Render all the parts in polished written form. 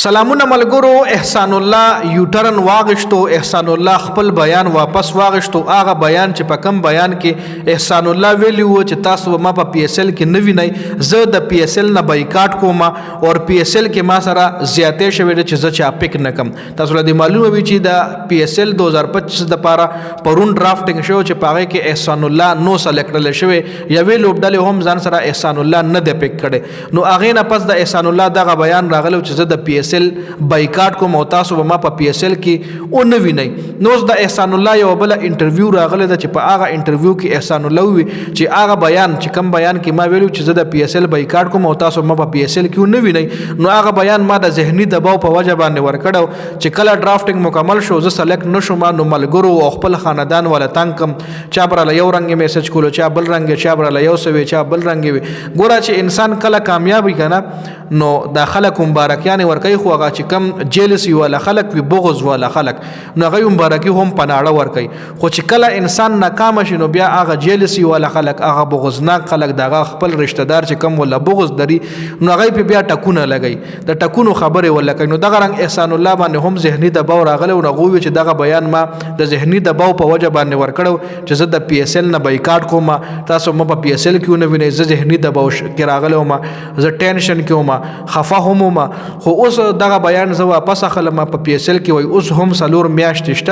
سلامونه ملګرو. احسان الله یوټرن واغشتو. احسان الله خپل بیان واپس واغشتو. هغه بیان چې په کم بیان کې احسان الله ویلی و چې تاسو ما په پی اس ال کې نه وینئ، زه د پی اس ال نه بایکاټ کوم او پی اس ال کې ما سره زیاتې شوې ده چې زه چا پک نه کم. تاسو له دې معلومه وي چې د پی اس ال 2025 د پاره پرون ډرافټینګ شو چې پاره کې احسان الله نو سلیکټل شوی، یوې لوبډلې هم ځان سره احسان الله نه د پک کړي. نو هغه نه پس د احسان الله دغه بیان راغلو چې زه د پی اس ال بایکاټ کوم او تاسو به ما په پی اس ال کې او نه وینئ. نو د احسان الله یو بل انټرویو راغله ده چې په هغه انټرویو کې احسان الله وی چې هغه بیان چې کم بیان کې ما ویلو چې زه د پی اس ال بایکاټ کوم او تاسو ما په پی اس ال کې نه وینئ، نو هغه بیان ما د ذهني دباو په وجه باندې ورکړو چې کله ډرافټینګ مکمل شو زه سلیکټ نشم، نو ملګرو او خپل خاندان ولا تنګ کم، چا براله یو رنګ میسج کولو، چا بل رنګ، چا براله یو سوي، چا بل رنګ وي. ګوره چې انسان کله کامیابی کنه نو دا خلک مبارکیان ورکوي، خو هغه چې کم جیلسی والا خلک وي، بغض والا خلک، نو هغه مبارکي هم پناړه ورکوي. خو چې کله انسان ناکام شي نو بیا هغه جیلسی والا خلک، هغه بغضناک خلک، دغه خپل رشتہ دار چې کم ولا بغض دري نو هغه په بیا ټکونه لګي، د ټکونو خبره ولا کوي. نو دغه رنګ احسان الله باندې هم ذهني دباو راغله او هغه وی چې دغه بیان ما د ذهني دباو په وجه باندې ورکړو چې زه د پی اس ال نه بایکاټ کوم، تاسو مو په پی اس ال کې نه وینئ، زه ذهني دباو کې راغله ما، زه ټینشن کې ما، خفه هم ما. خو اوس دغه بیان زه واپس اخلم په پی اس ال کې، وای اوس هم سلور میاشتې شته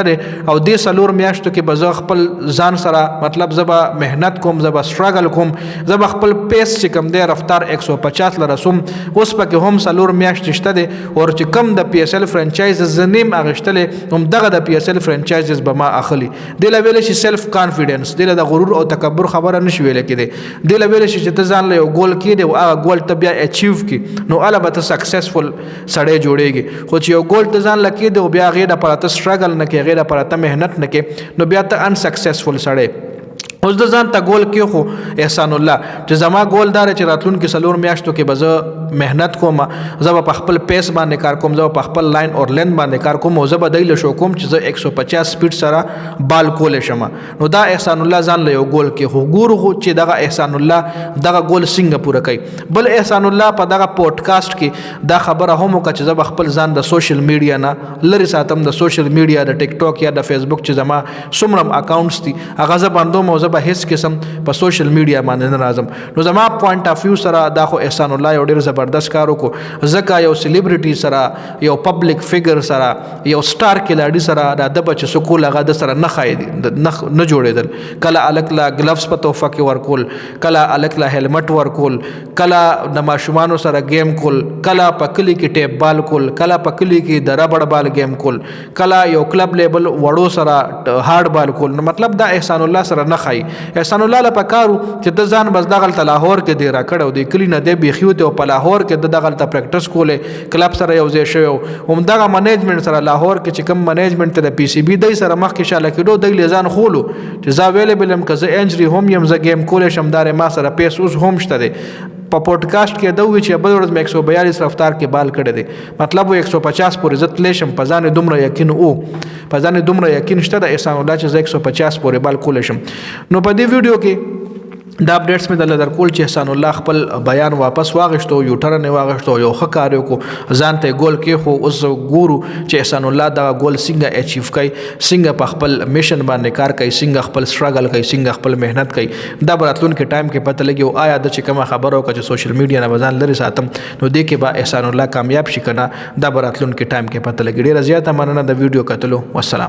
او دې سلور میاشتو کې به زه خپل ځان سره مطلب زه به محنت کوم، زه به سټرګل کوم، زه به خپل پیس چې کم دی رفتار 150 لرسوم. اوس پکې هم سلور میاشتې شته دي او چې کم د پی اس ال فرانچایز زنیم اغشتلې هم دغه د پی اس ال فرانچایز به ما اخلي. د لویل شي سیلف کانفیډنس، د غرور او تکبر خبره نشي ویل کېده. د لویل شي چې ته ځان له یو ګول کې دی او هغه ګول ته بیا اچیو کی نو اله به ته سکسسفل سړی جوړیږي. خو چې یو ګول ته ځان لکې دی او بیا غیر د پراته سټرګل نه کې، غیر د پراته محنت نه کې، نو بیا ته ان سکسسفل سړی. اوس د ځان ته ګول کې خو احسان الله چې زما ګول دار چې راتلونکي سلور میاشتو کې به زه محنت کوم، زه به په خپل پیس باندې کار کوم، زه په خپل لاین اور لین باندې کار کوم او زه به دی له شو کوم چې زه 150 سپیډ سره بال کول شم. نو دا احسان الله ځان له یو ګول کې خو ګورو چې دغه احسان الله دغه ګول څنګه پوره کوي. بل احسان الله په دغه پودکاسټ کې دا خبره هم وکړه چې زه به خپل ځان د سوشل میډیا نه لري ساتم، د سوشل میډیا د ټیک ټاک یا د فیسبوک چې زما څومره اکاونټس دي هغه زه بندوم او زه به هیڅ قسم په سوشل میډیا باندې نه راځم. نو زما پوینټ اف ویو سره دا خو احسان الله یو ډیر زبردست کار وکړو، ځکه یو سلیبریټي سره، یو پبلک فیګر سره، یو سټار کلاډي سره د بچ سکول هغه د سره نه خایدي نه جوړېدل. کله الکلا گلوز په توفه کې ورکول، کله الکلا هیلمټ ورکول، کله د ماشومان سره گیم کول، کله په کلی کې ټیپ بال کول، کله په کلی کې د ربړ بال گیم کول، کله یو کلب لیبل وړو سره هارد بال کول. نو مطلب دا احسان الله سره نه خای. احسان الله له پکارو چې د ځان بس دغه ته لاهور کې دی را کړو، د کلی نه دی بيخیو ته په لاهور کې دغه ته پریکټیس کولې، کلب سره یو ځای شوی هم دغه منیجمنت سره لاهور کې چې کوم منیجمنت ته د پی سی بی دی سره مخ کې شاله کېدو د لزان خولو چې زا ویلیبل هم کزه انجری هم یم ز گیم کولې شم دار ما سره پیس اوس هم شته دی. په پودکاسټ کې دوی چې بل ورځ 142 رفتار کې بال کړی دی، مطلب 150 پورې عزت لیشم، په ځان دومره یقین او په ځان دومره یقین شته د احسان الله چې 150 پورې بال کول شم. نو په دې ویډیو کې دا اپډیټس مې د درکول چې احسان الله خپل بیان واپس واغشتو، یو ټرن واغشتو، یو ښه کار وکړو، ځان ته ګول کې. خو اوس ګورو چې احسان الله دا ګول څنګه اچیو کوي، څنګه په خپل میشن باندې کار کوي، څنګه خپل سټرګل کوي، څنګه خپل محنت کوي. دا براتلونکي ټایم کې پته لګي او آیا د چې کومه خبره وکړه چې سوشل میډیا نه ځان لري ساتم نو دې کې به احسان الله کامیاب شي کنه، دا براتلونکي ټایم کې پته لګي. ډیره زیاته مننه د ویډیو کتلو. والسلام.